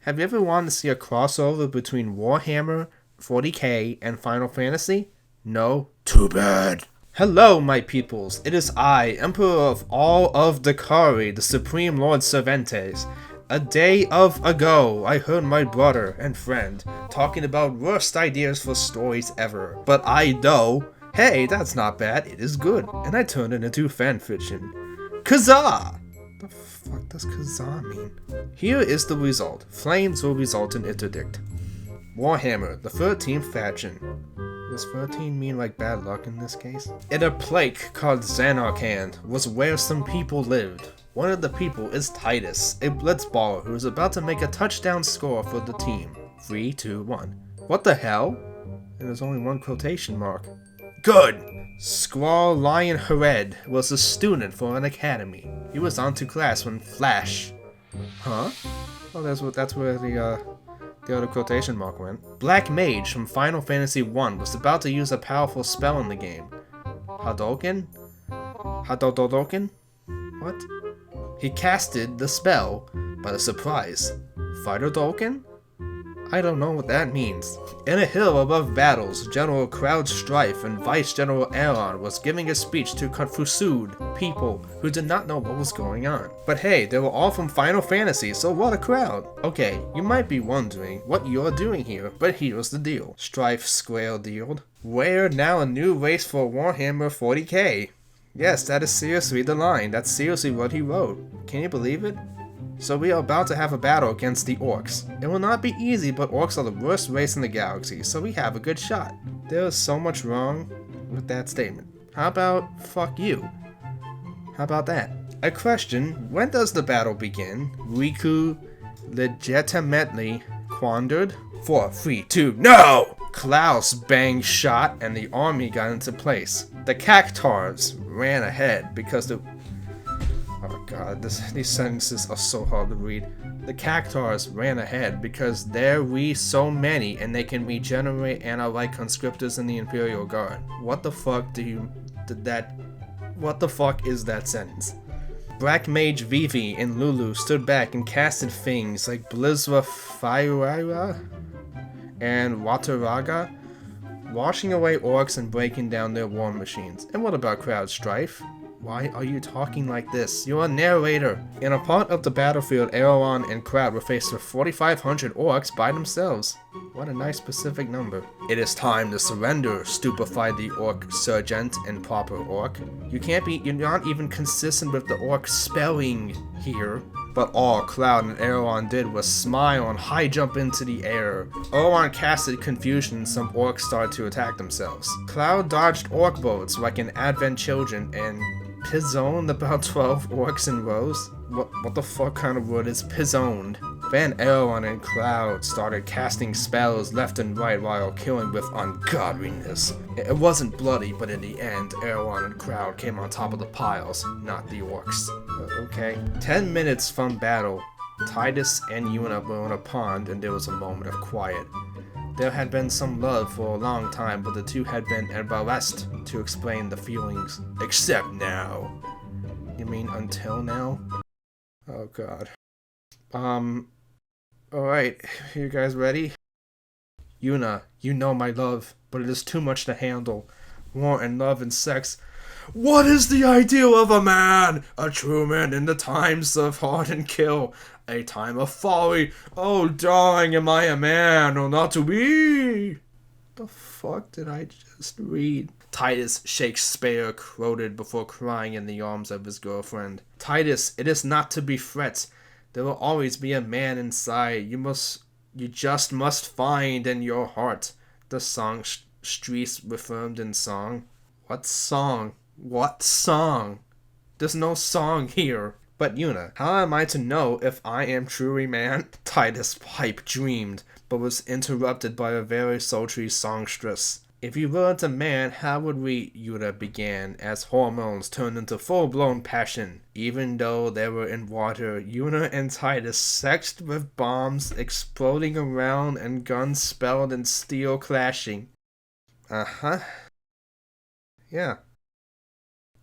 Have you ever wanted to see a crossover between Warhammer 40k and Final Fantasy? No? Too bad. Hello, my peoples. It is I, Emperor of all of Dakari, the Supreme Lord Cervantes. A day of ago, I heard my brother and friend talking about worst ideas for stories ever. But I know, hey, that's not bad, it is good. And I turned it into fanfiction. Kazaa! The fuck does Kazaa mean? Here is the result. Flames will result in interdict. Warhammer, the 13th faction. Does 13 mean like bad luck in this case? In a place called Xanarkand was where some people lived. One of the people is Titus, a blitzballer who is about to make a touchdown score for the team. 3, 2, 1. What the hell? And there's only one quotation mark. Good! Squall Lion Hared was a student for an academy. He was on to class when Flash. Huh? Oh, that's where the other quotation mark went. Black Mage from Final Fantasy I was about to use a powerful spell in the game. Hadouken? Hadouken? What? He casted the spell, but a surprise. Fighter Dolken? I don't know what that means. In a hill above battles, General Crowd Strife and Vice General Aaron was giving a speech to confused people who did not know what was going on. But hey, they were all from Final Fantasy, so what a crowd. Okay, you might be wondering what you're doing here, but here's the deal. Strife square dealed. We're now a new race for Warhammer 40k. Yes, that is seriously the line. That's seriously what he wrote. Can you believe it? So we are about to have a battle against the orcs. It will not be easy, but orcs are the worst race in the galaxy, so we have a good shot. There is so much wrong with that statement. How about fuck you? How about that? A question, when does the battle begin? Riku legitimately quandered. 4, 3, 2, no! Klaus banged shot and the army got into place. The Cactars ran ahead because the... Oh god, these sentences are so hard to read. The Cactars ran ahead because there we so many and they can regenerate and are like conscriptors in the Imperial Guard. What the fuck what the fuck is that sentence? Black Mage Vivi and Lulu stood back and casted things like Blizzra Firaira and Wataraga, washing away orcs and breaking down their war machines. And what about Crowd Strife? Why are you talking like this? You're a narrator. In a part of the battlefield, Erewhon and Crowd were faced with 4,500 orcs by themselves. What a nice specific number. It is time to surrender, stupefied the orc sergeant and proper orc. You're not even consistent with the orc spelling here. But all Cloud and Erewhon did was smile and high jump into the air. Erewhon casted confusion and some orcs started to attack themselves. Cloud dodged orc boats like an Advent children and pizzoned about 12 orcs in rows. What the fuck kind of word is pizzoned? Then Erewhon and Cloud started casting spells left and right while killing with ungodliness. It wasn't bloody, but in the end, Erewhon and Crowd came on top of the piles, not the orcs. Okay. 10 minutes from battle, Titus and Una were in a pond and there was a moment of quiet. There had been some love for a long time, but the two had been embarrassed to explain the feelings. Except now. You mean until now? Oh god. Alright, you guys ready? Una, you know my love, but it is too much to handle. War and love and sex. What is the ideal of a man? A true man in the times of hard and kill. A time of folly. Oh, darling, am I a man or not to be? The fuck did I just read? Titus Shakespeare quoted before crying in the arms of his girlfriend. Titus, it is not to be fret. There will always be a man inside. You just must find in your heart. The song Streets reaffirmed in song. What song? What song? There's no song here. But Una, how am I to know if I am truly man? Titus' pipe dreamed, but was interrupted by a very sultry songstress. If you weren't a man, how would we, Una began, as hormones turned into full-blown passion. Even though they were in water, Una and Titus sexed with bombs exploding around and guns spelled in steel clashing. Uh-huh. Yeah.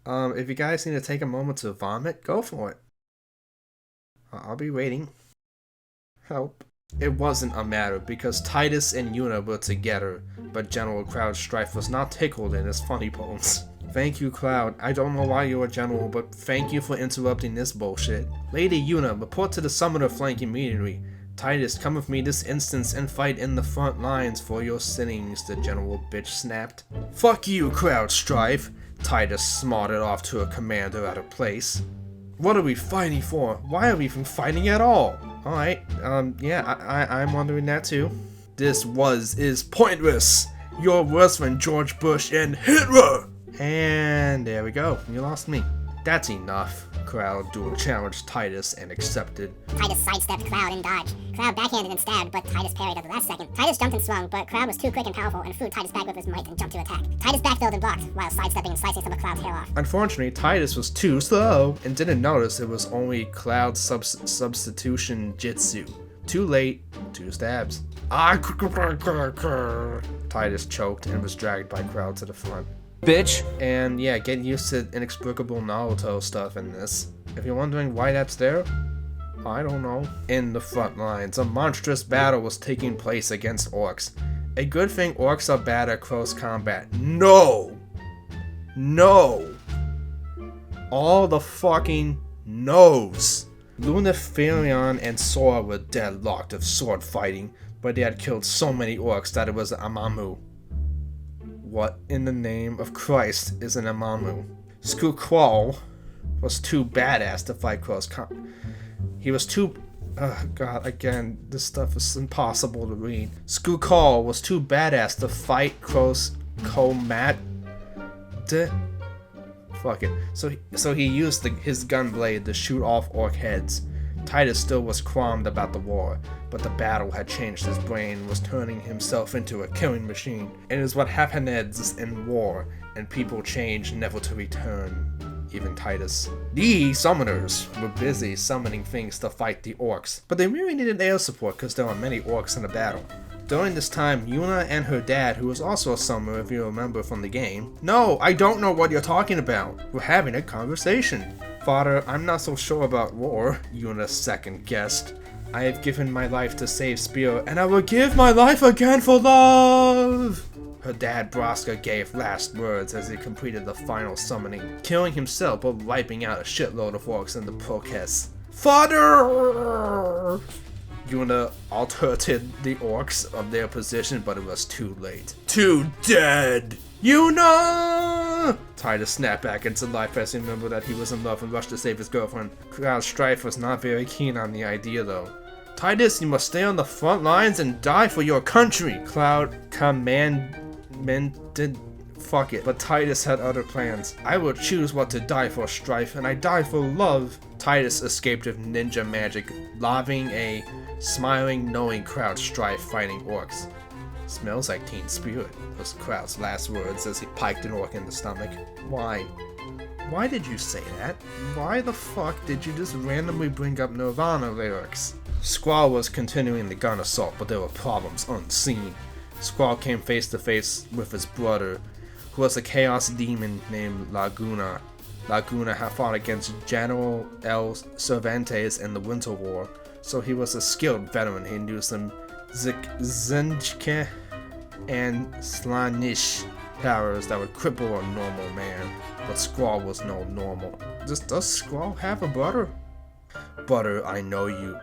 If you guys need to take a moment to vomit, go for it. I'll be waiting. Help. It wasn't a matter because Titus and Una were together, but General Cloud Strife was not tickled in his funny bones. Thank you, Cloud. I don't know why you're a general, but thank you for interrupting this bullshit. Lady Una, report to the summoner flank immediately. Titus, come with me this instance and fight in the front lines for your sinnings, the general bitch snapped. Fuck you, Cloud Strife. Titus smarted off to a commander out of place. What are we fighting for? Why are we even fighting at all? Alright, yeah, I'm wondering that too. This is pointless. You're worse than George Bush and Hitler! And there we go, you lost me. That's enough. Cloud dual challenged Titus and accepted. Titus sidestepped Cloud and dodged. Cloud backhanded and stabbed, but Titus parried at the last second. Titus jumped and swung, but Cloud was too quick and powerful and threw Titus back with his might and jumped to attack. Titus backfilled and blocked, while sidestepping and slicing some of Cloud's hair off. Unfortunately, Titus was too slow and didn't notice it was only Cloud's substitution jitsu. Too late, 2 stabs. Titus choked and was dragged by Cloud to the front. Bitch. And yeah, get used to inexplicable Naruto stuff in this. If you're wondering why that's there, I don't know. In the front lines, a monstrous battle was taking place against orcs. A good thing orcs are bad at close combat. No! No! All the fucking no's! Lunaferion and Sora were deadlocked of sword fighting, but they had killed so many orcs that it was an Amamu. What in the name of Christ is an Amamu? Skuqual was too badass to fight close He was too... Oh god, again, this stuff is impossible to read. Skuqual was too badass to fight close comabt. Fuck it. So he used his gun blade to shoot off orc heads. Titus still was qualmed about the war, but the battle had changed his brain and was turning himself into a killing machine. It is what happens in war, and people change never to return. Even Titus. The summoners were busy summoning things to fight the orcs, but they really needed air support because there were many orcs in the battle. During this time, Una and her dad, who was also a summoner if you remember from the game. No, I don't know what you're talking about. We're having a conversation. Father, I'm not so sure about war, Una second guessed. I have given my life to save Spear, and I will give my life again for love! Her dad Braska gave last words as he completed the final summoning, killing himself but wiping out a shitload of orcs in the process. Father! Una altered the orcs of their position, but it was too late. Too dead! Una! Titus snapped back into life as he remembered that he was in love and rushed to save his girlfriend. Cloud Strife was not very keen on the idea though. Titus, you must stay on the front lines and die for your country! Cloud commanded. Fuck it. But Titus had other plans. I will choose what to die for, Strife, and I die for love. Titus escaped with ninja magic, lobbing a smiling, knowing Cloud Strife fighting orcs. Smells like Teen Spirit, was Cloud's last words as he piked an orc in the stomach. Why? Why did you say that? Why the fuck did you just randomly bring up Nirvana lyrics? Squall was continuing the gun assault, but there were problems unseen. Squall came face to face with his brother, who was a chaos demon named Laguna. Laguna had fought against General L. Cervantes in the Winter War, so he was a skilled veteran. He knew some Zinjke and Slanish powers that would cripple a normal man, but Squall was no normal. Does Squall have a brother? Brother, I know you,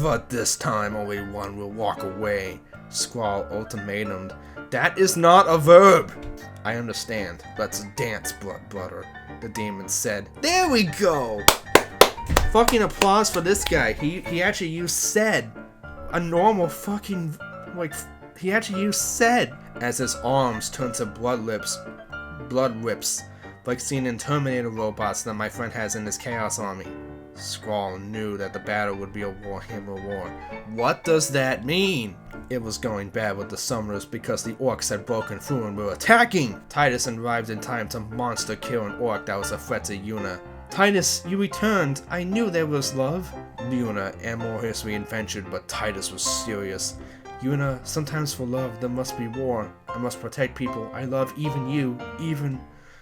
but this time only one will walk away. Squall ultimatumed. That is not a verb! I understand. Let's dance, brother, the demon said. There we go! Fucking applause for this guy. He actually used said. A normal fucking, he actually used said. As his arms turned to blood whips, like seen in Terminator robots that my friend has in his Chaos Army. Squall knew that the battle would be a Warhammer war. What does that mean? It was going bad with the summoners because the orcs had broken through and were attacking! Titus arrived in time to monster kill an orc that was a threat to Una. Titus, you returned. I knew there was love. Una amorously adventured, but Titus was serious. Una, sometimes for love there must be war. I must protect people. I love even you, even...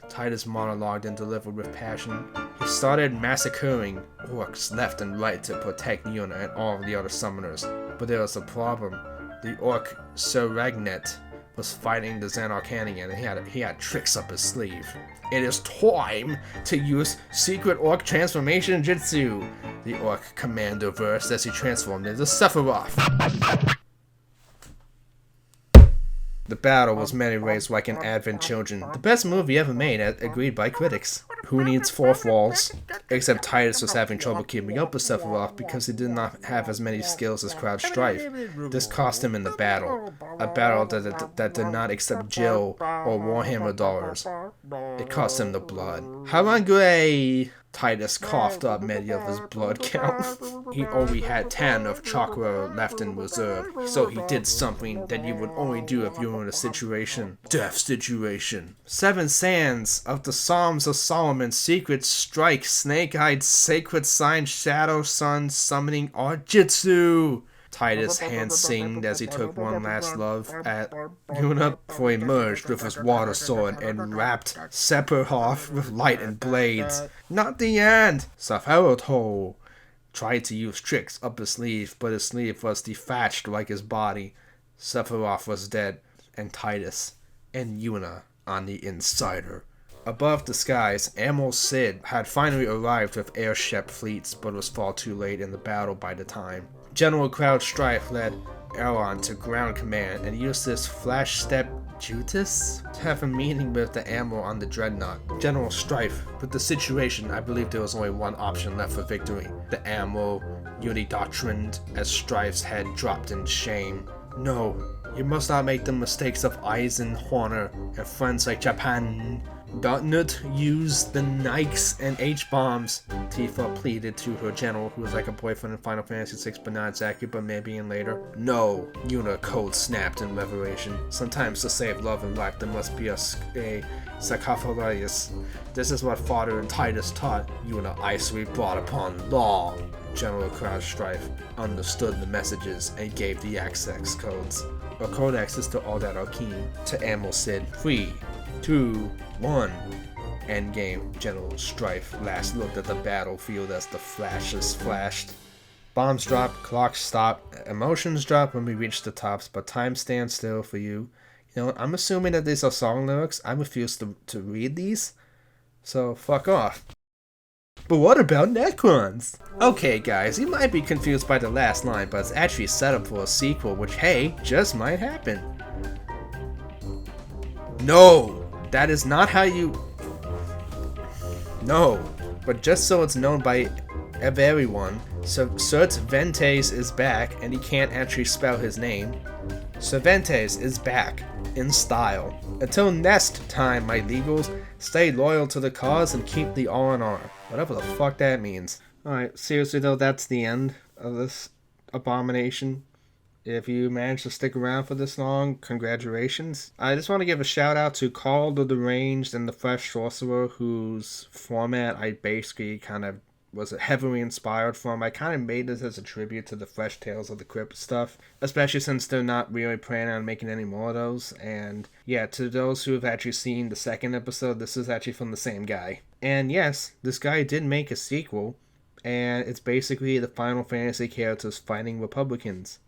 Titus monologued and delivered with passion. He started massacring orcs left and right to protect Una and all of the other summoners. But there was a problem. The orc Sir Ragnet was fighting the Xanarkanian, and he had tricks up his sleeve. It is time to use secret orc transformation jutsu. The orc commander versed as he transformed into Sephiroth. The battle was many ways like an Advent Children. The best movie ever made, agreed by critics. Who needs fourth walls? Except Titus was having trouble keeping up with Sephiroth because he did not have as many skills as Cloud Strife. This cost him in the battle. A battle that did not accept Jill or Warhammer dollars. It cost him the blood. Harangre! Titus coughed up many of his blood count. He only had 10 of chakra left in reserve, so he did something that you would only do if you were in a situation. Death situation. 7 sands of the Psalms of Solomon, secret strike, snake-eyed, sacred sign, shadow sun, summoning Arjitsu. Titus' hand singed as he took one last love at Yuna, for he merged with his water sword and wrapped Sephiroth with light and blades. Not the end! Sephiroth tried to use tricks up his sleeve, but his sleeve was detached like his body. Sephiroth was dead, and Titus and Yuna on the insider. Above the skies, Amel Cid had finally arrived with airship fleets, but was far too late in the battle by the time. General Cloud Strife led Elrond to ground command and used this flash step Judas to have a meeting with the Amel on the Dreadnought. General Strife, with the situation, I believe there was only one option left for victory. The Amel unidoctrined as Strife's head dropped in shame. No, you must not make the mistakes of Eisenhorner and friends like Japan. Do not use the Nikes and H-bombs, Tifa pleaded to her general, who was like a boyfriend in Final Fantasy VI, but not exactly, but maybe in later. No, Yuna cold snapped in revelation. Sometimes to save love and life, there must be a sarcophagus. This is what Father and Titus taught Yuna icily brought upon law. General Cloud Strife understood the messages and gave the access codes. A codex is to all that are keen. To Amel Cid, 3, 2, 1. Endgame. General Strife last looked at the battlefield as the flashes flashed. Bombs drop, clocks stop, emotions drop when we reach the tops, but time stands still for you. You know, I'm assuming that these are song lyrics. I refuse to read these, so fuck off. But what about Necrons? Okay guys, you might be confused by the last line, but it's actually set up for a sequel, which hey, just might happen. No! That is not how you... No, but just so it's known by everyone, Cert Ventes is back, and he can't actually spell his name. Cervantes is back, in style. Until next time, my legals, stay loyal to the cause and keep the R&R. Whatever the fuck that means. Alright, seriously though, that's the end of this abomination. If you managed to stick around for this long, congratulations. I just want to give a shout out to Karl the Deranged and the Fresh Sorcerer, whose format I basically kind of was heavily inspired from. I kind of made this as a tribute to the Fresh Tales of the Crypt stuff, especially since they're not really planning on making any more of those. And yeah, to those who have actually seen the second episode, this is actually from the same guy. And yes, this guy did make a sequel, and it's basically the Final Fantasy characters fighting Republicans.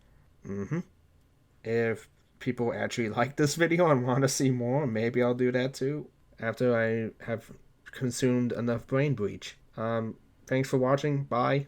If people actually like this video and want to see more, maybe I'll do that too, after I have consumed enough brain bleach. Thanks for watching, bye.